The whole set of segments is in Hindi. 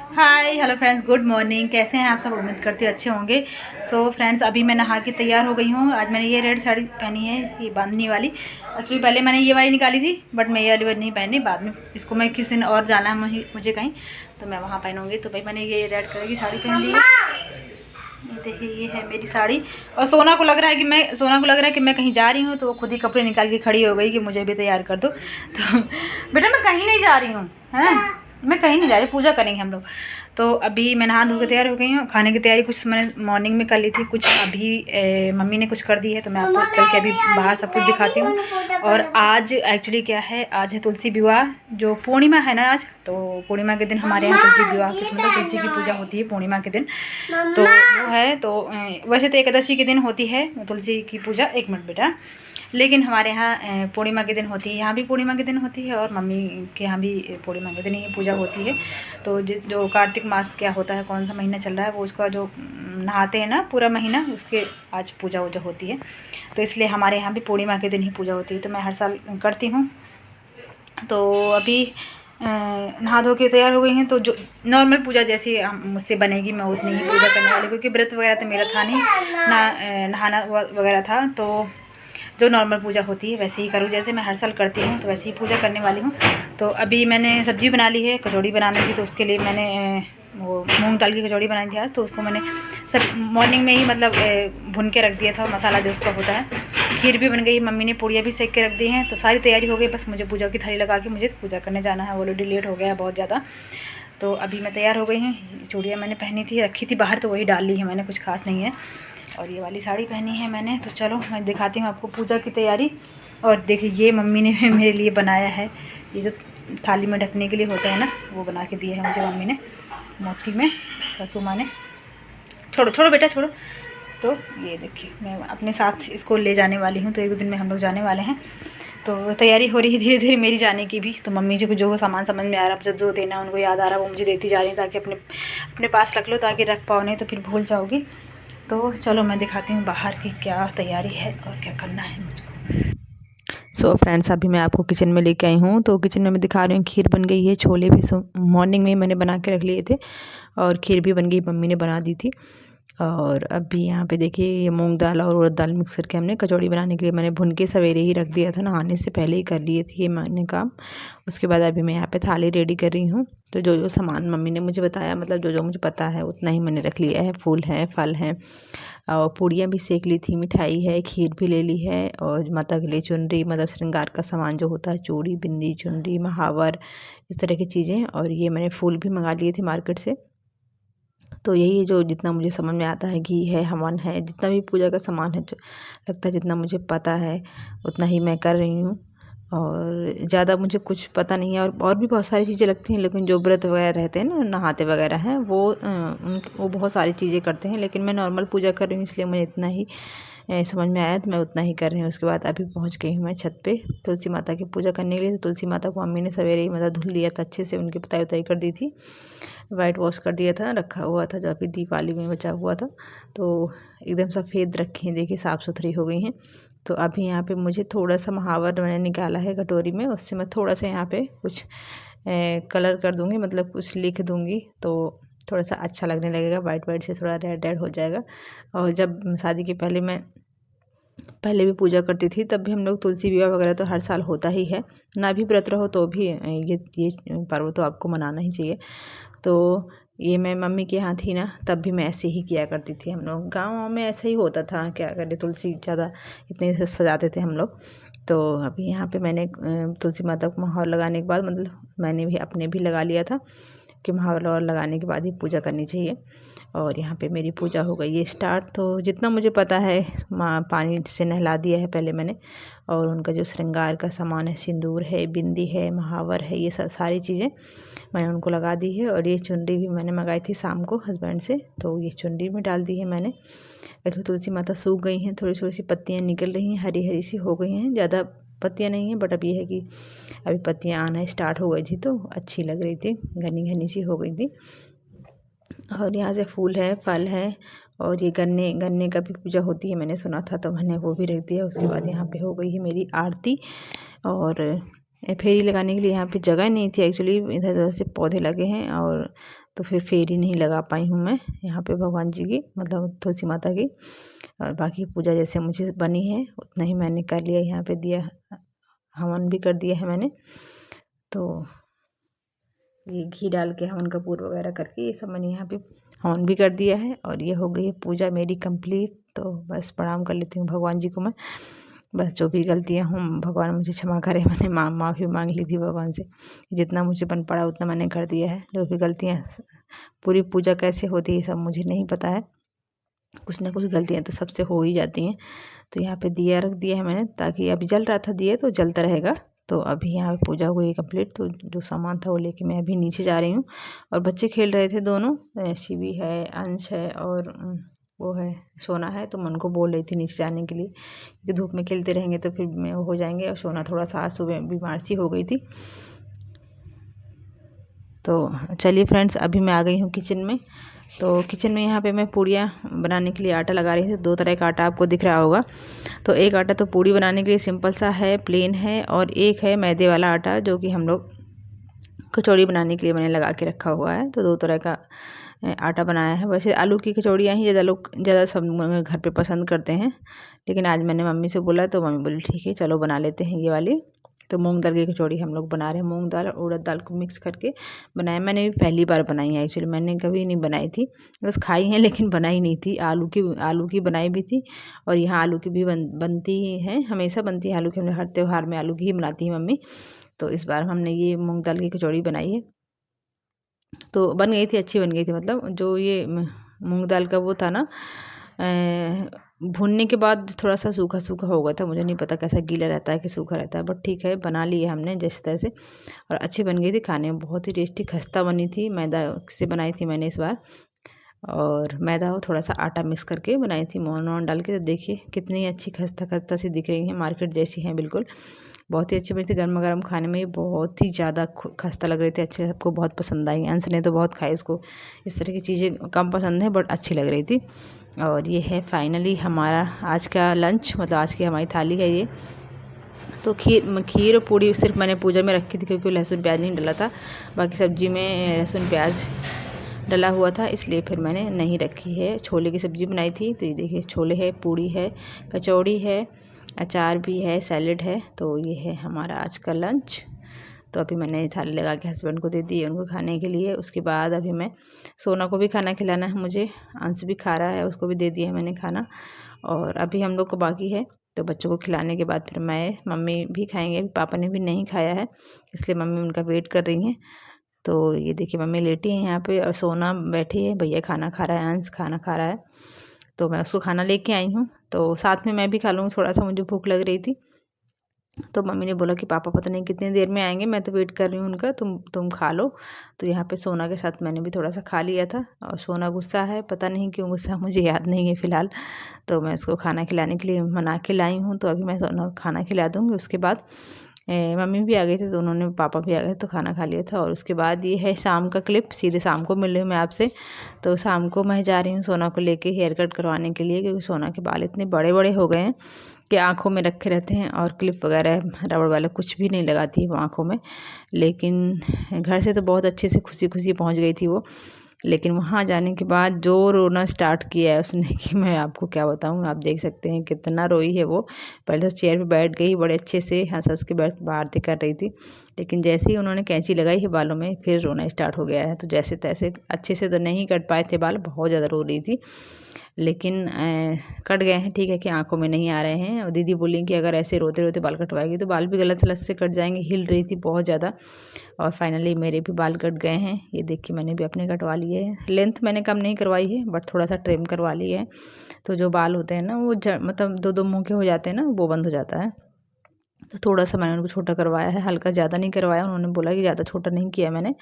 Hi hello friends, good morning. कैसे हैं आप सब? उम्मीद करती हूँ अच्छे होंगे। सो फ्रेंड्स, अभी मैं नहा के तैयार हो गई हूँ। आज मैंने ये रेड साड़ी पहनी है, ये बांधनी वाली। एक्चुअली पहले मैंने ये वाली निकाली थी, बट मैं ये वाली नहीं पहनी। बाद में इसको मैं किसी दिन और जाना है मुझे कहीं, तो मैं वहाँ पहनूंगी। तो भाई मैंने ये रेड कलर की साड़ी पहन ली है। ये देखिए, ये है मेरी साड़ी। और सोना को लग रहा है कि मैं कहीं जा रही हूँ, तो वो खुद ही कपड़े निकाल के खड़ी हो गई कि मुझे भी तैयार कर दो। तो बेटा मैं कहीं नहीं जा रही हूँ, हैं? मैं कहीं नहीं जा रही, पूजा करेंगे हम लोग। तो अभी मैं नहा धो के तैयार हो गई हूँ। खाने की तैयारी कुछ मैंने मॉर्निंग में कर ली थी, कुछ अभी मम्मी ने कुछ कर दी है, तो मैं आपको चल के अभी बाहर सब कुछ दिखाती हूँ। और आज एक्चुअली क्या है, आज है तुलसी विवाह, जो पूर्णिमा है ना आज। तो पूर्णिमा के दिन हमारे यहाँ तुलसी विवाह की मतलब तुलसी की पूजा होती है पूर्णिमा के दिन। तो वो है, तो वैसे तो एकादशी के दिन होती है तुलसी की पूजा। एक मिनट बेटा। लेकिन हमारे यहाँ पूर्णिमा के दिन होती है, यहाँ भी पूर्णिमा के दिन होती है, और मम्मी के यहाँ भी पूर्णिमा के दिन ही पूजा होती है। तो जो कार्तिक मास क्या होता है, कौन सा महीना चल रहा है, वो उसका जो नहाते हैं ना पूरा महीना, उसके आज पूजा वूजा होती है। तो इसलिए हमारे यहाँ भी पूर्णिमा के दिन ही पूजा होती है, तो मैं हर साल करती हूँ। तो अभी नहा धो के तैयार हो गई हैं। तो जो नॉर्मल पूजा जैसी मुझसे बनेगी, मैं उतनी ही पूजा करने वाली, क्योंकि व्रत वगैरह तो मेरा था नहीं ना, नहाना वगैरह था। तो जो नॉर्मल पूजा होती है वैसे ही करूँ, जैसे मैं हर साल करती हूँ, तो वैसे ही पूजा करने वाली हूँ। तो अभी मैंने सब्ज़ी बना ली है, कचौड़ी बनानी थी, तो उसके लिए मैंने वो मूंग दाल की कचौड़ी बनाई थी आज। तो उसको मैंने सब मॉर्निंग में ही मतलब भुन के रख दिया था, मसाला जो उसका होता है। खीर भी बन गई, मम्मी ने पूड़ियाँ भी सेक के रख दी हैं। तो सारी तैयारी हो गई, बस मुझे पूजा की थाली लगा के मुझे पूजा करने जाना है। ऑलरेडी लेट हो गया है बहुत ज़्यादा। तो अभी मैं तैयार हो गई हूँ। चूड़ियाँ मैंने पहनी थी, रखी थी बाहर, तो वही डाल ली है मैंने, कुछ खास नहीं है। और ये वाली साड़ी पहनी है मैंने। तो चलो मैं दिखाती हूँ आपको पूजा की तैयारी। और देखिए, ये मम्मी ने मेरे लिए बनाया है, ये जो थाली में ढकने के लिए होता है ना, वो बना के दिया है मुझे मम्मी ने, मोती में, सासू माँ ने। छोड़ो छोड़ो बेटा छोड़ो। तो ये देखिए, मैं अपने साथ इसको ले जाने वाली हूँ। तो एक दो दिन में हम लोग जाने वाले हैं, तो तैयारी हो रही है धीरे धीरे मेरी जाने की भी। तो मम्मी जी को जो सामान समझ में आ रहा है, जो देना उनको याद आ रहा है, वो मुझे देती जा रही है, ताकि अपने पास रख लो, ताकि रख पाओ, नहीं तो फिर भूल जाओगी। तो चलो मैं दिखाती हूँ बाहर की क्या तैयारी है और क्या करना है मुझको। सो फ्रेंड्स, अभी मैं आपको किचन में लेके आई हूँ। तो किचन में मैं दिखा रही हूँ, खीर बन गई है, छोले भी मॉर्निंग में मैंने बना के रख लिए थे, और खीर भी बन गई, मम्मी ने बना दी थी। और अभी यहाँ पे देखिए, ये मूंग दाल और उड़द दाल मिक्स करके हमने कचौड़ी बनाने के लिए मैंने भुन के सवेरे ही रख दिया था, नहाने से पहले ही कर लिए थे ये मैंने काम। उसके बाद अभी मैं यहाँ पे थाली रेडी कर रही हूँ। तो जो जो सामान मम्मी ने मुझे बताया, मतलब जो जो मुझे पता है उतना ही मैंने रख लिया है। फूल हैं, फल हैं, और पूड़ियाँ भी सेक ली थी, मिठाई है, खीर भी ले ली है, और माता के लिए चुनरी, मतलब श्रृंगार का सामान जो होता है, चूड़ी, बिंदी, चुनरी, महावर, इस तरह की चीज़ें। और ये मैंने फूल भी मंगा लिए थे मार्केट से। तो यही है जो जितना मुझे समझ में आता है, घी है, हवन है, जितना भी पूजा का सामान है, जो लगता है जितना मुझे पता है उतना ही मैं कर रही हूँ। और ज़्यादा मुझे कुछ पता नहीं है। और भी बहुत सारी चीज़ें लगती हैं, लेकिन जो व्रत वगैरह रहते हैं ना, नहाते वगैरह हैं, वो बहुत सारी चीज़ें करते हैं, लेकिन मैं नॉर्मल पूजा कर रही हूँ, इसलिए मुझे इतना ही समझ में आया, तो मैं उतना ही कर रही हूँ। उसके बाद अभी पहुँच गई हूँ मैं छत पे तुलसी माता की पूजा करने के लिए। तो तुलसी माता को मम्मी ने सवेरे ही मतलब धुल दिया था अच्छे से, उनकी पुताई उताई कर दी थी, वाइट वॉश कर दिया था, रखा हुआ था जो अभी दीपावली में बचा हुआ था। तो एकदम सफ़ेद रखी हैं, देखिए साफ़ सुथरी हो गई हैं। तो अभी यहाँ पे मुझे थोड़ा सा महावर मैंने निकाला है कटोरी में, उससे मैं थोड़ा सा यहाँ पे कुछ कलर कर दूँगी, मतलब कुछ लिख दूँगी, तो थोड़ा सा अच्छा लगने लगेगा, वाइट वाइट से थोड़ा रेड रेड हो जाएगा। और जब शादी के पहले मैं पहले भी पूजा करती थी, तब भी हम लोग तुलसी विवाह वगैरह तो हर साल होता ही है, ना भी व्रत रहो तो भी ये पर्व तो आपको मनाना ही चाहिए। तो ये मैं मम्मी के यहाँ थी ना, तब भी मैं ऐसे ही किया करती थी। हम लोग गाँव में ऐसे ही होता था, क्या करें, तुलसी ज़्यादा इतने से सजाते थे हम लोग। तो अभी यहाँ पे मैंने तुलसी माता को महावर लगाने के बाद, मतलब मैंने भी अपने भी लगा लिया था कि महावर लगाने के बाद ही पूजा करनी चाहिए। और यहाँ पे मेरी पूजा हो गई है स्टार्ट। तो जितना मुझे पता है, माँ पानी से नहला दिया है पहले मैंने, और उनका जो श्रृंगार का सामान है, सिंदूर है, बिंदी है, महावर है, ये सब सारी चीज़ें मैंने उनको लगा दी है। और ये चुनरी भी मैंने मंगाई थी शाम को हस्बैंड से, तो ये चुनरी में डाल दी है मैंने। देखो तुलसी माता सूख गई हैं, थोड़ी थोड़ी सी पत्तियाँ निकल रही हैं, हरी हरी सी हो गई हैं, ज़्यादा पत्तियाँ नहीं हैं, बट अब ये है कि अभी पत्तियाँ आना स्टार्ट हो गई थी, तो अच्छी लग रही थी, घनी घनी सी हो गई थी। और यहाँ से फूल है, फल है, और ये गन्ने गन्ने का भी पूजा होती है, मैंने सुना था, तो मैंने वो भी रख दिया। उसके बाद यहाँ पे हो गई है मेरी आरती। और फेरी लगाने के लिए यहाँ पे जगह नहीं थी एक्चुअली, इधर उधर से पौधे लगे हैं, और तो फिर फेरी नहीं लगा पाई हूँ मैं यहाँ पे भगवान जी की, मतलब तुलसी माता की। और बाकी पूजा जैसे मुझे बनी है उतना ही मैंने कर लिया। यहाँ पे दिया हवन भी कर दिया है मैंने, तो ये घी डाल के हवन कपूर वगैरह करके ये सब मैंने यहाँ पे हवन भी कर दिया है। और ये हो गई है पूजा मेरी कंप्लीट। तो बस प्रणाम कर लेती हूँ भगवान जी को मैं। बस जो भी गलतियाँ हूँ भगवान मुझे क्षमा करे। मैंने माफ़ी मांग ली थी भगवान से, जितना मुझे बन पड़ा उतना मैंने कर दिया है। जो भी गलतियाँ, पूरी पूजा कैसे होती है सब मुझे नहीं पता है, कुछ ना कुछ गलतियाँ तो सबसे हो ही जाती हैं। तो यहाँ पे दिया रख दिया है मैंने, ताकि अभी जल रहा था दिया तो जलता रहेगा। तो अभी यहाँ पे पूजा हुई कंप्लीट। तो जो सामान था वो लेके मैं अभी नीचे जा रही हूँ। और बच्चे खेल रहे थे दोनों, शिवी है, अंश है और वो है सोना है। तो मैं उनको बोल रही थी नीचे जाने के लिए, क्योंकि धूप में खेलते रहेंगे तो फिर मैं हो जाएंगे। और सोना थोड़ा सा सुबह बीमार सी हो गई थी। तो चलिए फ्रेंड्स, अभी मैं आ गई हूँ किचन में। तो किचन में यहाँ पे मैं पूड़ियाँ बनाने के लिए आटा लगा रही थी। 2 तरह का आटा आपको दिख रहा होगा। तो एक आटा तो पूड़ी बनाने के लिए सिंपल सा है, प्लेन है, और एक है मैदे वाला आटा जो कि हम लोग कचौड़ी बनाने के लिए मैंने लगा के रखा हुआ है। तो 2 तरह का आटा बनाया है। वैसे आलू की कचौड़ियाँ ही ज़्यादा सब घर पे पसंद करते हैं, लेकिन आज मैंने मम्मी से बोला तो मम्मी बोली ठीक है चलो बना लेते हैं ये वाली। तो मूंग दाल की कचौड़ी हम लोग बना रहे हैं। मूंग दाल और उड़द दाल को मिक्स करके बनाया। मैंने भी पहली बार बनाई है एक्चुअली, मैंने कभी नहीं बनाई थी, बस खाई है लेकिन बनाई नहीं थी। आलू की बनाई भी थी, और यहाँ आलू की भी बनती ही है, हमेशा बनती है आलू की। हमने हर त्यौहार में आलू की ही बनाती है मम्मी। तो इस बार हमने ये मूंग दाल की कचौड़ी बनाई है। तो बन गई थी, अच्छी बन गई थी। मतलब जो ये मूंग दाल का वो था ना, भुनने के बाद थोड़ा सा सूखा सूखा हो गया था। मुझे नहीं पता कैसा गीला रहता है कि सूखा रहता है, बट ठीक है बना ली है हमने जिस तरह से। और अच्छी बन गई थी, खाने में बहुत ही टेस्टी खस्ता बनी थी। मैदा से बनाई थी मैंने इस बार, और मैदा और थोड़ा सा आटा मिक्स करके बनाई थी मोहन वोहन डाल के। तो देखिए कितनी अच्छी खस्ता खस्ता सी दिख रही है, मार्केट जैसी हैं बिल्कुल। बहुत ही अच्छी बनी थी, गर्मा गर्म खाने में ये बहुत ही ज़्यादा खस्ता लग रही थी। अच्छे, सबको बहुत पसंद आई। अंश ने तो बहुत खाई, उसको इस तरह की चीज़ें कम पसंद है बट अच्छी लग रही थी। और ये है फाइनली हमारा आज का लंच, मतलब आज की हमारी थाली है ये। तो खीर और पूड़ी सिर्फ मैंने पूजा में रखी थी, क्योंकि लहसुन प्याज नहीं डला था। बाकी सब्जी में लहसुन प्याज डला हुआ था, इसलिए फिर मैंने नहीं रखी है। छोले की सब्ज़ी बनाई थी। तो ये देखिए छोले है, पूड़ी है, कचौड़ी है, अचार भी है, सैलेड है। तो ये है हमारा आज का लंच। तो अभी मैंने थाली लगा के हस्बैंड को दे दी उनको खाने के लिए। उसके बाद अभी मैं सोना को भी खाना खिलाना है मुझे। अंश भी खा रहा है, उसको भी दे दिया है मैंने खाना। और अभी हम लोग को बाकी है, तो बच्चों को खिलाने के बाद फिर मम्मी भी खाएंगे। पापा ने भी नहीं खाया है, इसलिए मम्मी उनका वेट कर रही हैं। तो ये देखिए मम्मी लेटी है यहाँ पे और सोना बैठी है। भैया खाना खा रहा है, अंश खाना खा रहा है। तो मैं उसको खाना लेके आई हूँ, तो साथ में मैं भी खा लूँगी। थोड़ा सा मुझे भूख लग रही थी, तो मम्मी ने बोला कि पापा पता नहीं कितनी देर में आएंगे, मैं तो वेट कर रही हूँ उनका, तुम खा लो। तो यहाँ पे सोना के साथ मैंने भी थोड़ा सा खा लिया था। और सोना गुस्सा है, पता नहीं क्यों गुस्सा, मुझे याद नहीं है फ़िलहाल। तो मैं उसको खाना खिलाने के लिए मना के लाई हूँ। तो अभी मैं सोना को खाना खिला दूँगी। उसके बाद मम्मी भी आ गई थी, तो उन्होंने, पापा भी आ गए तो खाना खा लिया था। और उसके बाद ये है शाम का क्लिप, सीधे शाम को मिल रही हूँ मैं आपसे। तो शाम को मैं जा रही हूँ सोना को लेके हेयर कट करवाने के लिए, क्योंकि सोना के बाल इतने बड़े बड़े हो गए हैं कि आँखों में रखे रहते हैं। और क्लिप वगैरह रबड़ वाला कुछ भी नहीं लगाती है वो आँखों में। लेकिन घर से तो बहुत अच्छे से खुशी खुशी पहुँच गई थी वो, लेकिन वहाँ जाने के बाद जो रोना स्टार्ट किया है उसने कि मैं आपको क्या बताऊँ। आप देख सकते हैं कितना रोई है वो। पहले तो चेयर पे बैठ गई, बड़े अच्छे से हंस हंस के आरती कर रही थी, लेकिन जैसे ही उन्होंने कैंची लगाई है बालों में फिर रोना स्टार्ट हो गया है। तो जैसे तैसे अच्छे से तो नहीं कट पाए थे बाल, बहुत ज़्यादा रो रही थी, लेकिन कट गए हैं। ठीक है कि आंखों में नहीं आ रहे हैं। और दीदी बोली कि अगर ऐसे रोते रोते बाल कटवाएगी तो बाल भी गलत सलत से कट जाएंगे। हिल रही थी बहुत ज़्यादा, और फाइनली मेरे भी बाल कट गए हैं। ये देखिए मैंने भी अपने कटवा लिए हैं। लेंथ मैंने कम नहीं करवाई है, बट थोड़ा सा ट्रिम करवा लिए है। तो जो बाल होते हैं ना वो मतलब 2-2 मुँह के हो जाते हैं ना, वो बंद हो जाता है। तो थोड़ा सा मैंने उनको छोटा करवाया है, हल्का, ज़्यादा नहीं करवाया। उन्होंने बोला कि ज़्यादा छोटा नहीं किया मैंने।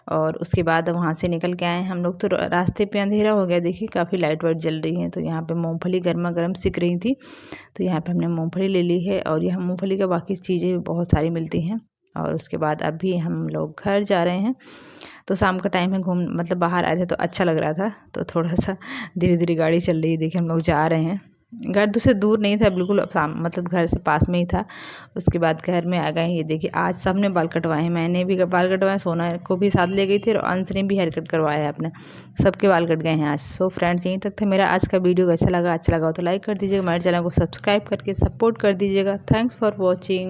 और उसके बाद वहाँ से निकल के आए हम लोग। तो रास्ते पे अंधेरा हो गया, देखिए काफ़ी लाइट वाइट जल रही है। तो यहाँ पे मूंगफली गर्मा गर्म सिक रही थी, तो यहाँ पे हमने मूंगफली ले ली है। और यहाँ मूंगफली का बाकी चीज़ें बहुत सारी मिलती हैं। और उसके बाद अभी हम लोग घर जा रहे हैं। तो शाम का टाइम है, मतलब बाहर आए थे तो अच्छा लग रहा था। तो थोड़ा सा धीरे धीरे गाड़ी चल रही है, देखिए हम लोग जा रहे हैं। घर से दूर नहीं था बिल्कुल, मतलब घर से पास में ही था। उसके बाद घर में आ गए। ये देखिए आज सबने बाल कटवाए हैं, मैंने भी बाल कटवाए, सोना को भी साथ ले गई थी और अंश ने भी हेयर कट करवाया है अपना, सबके बाल कट गए हैं आज। सो फ्रेंड्स यहीं तक था मेरा आज का वीडियो। अच्छा लगा हो तो लाइक कर दीजिएगा, हमारे चैनल को सब्सक्राइब करके सपोर्ट कर दीजिएगा। Thanks for watching.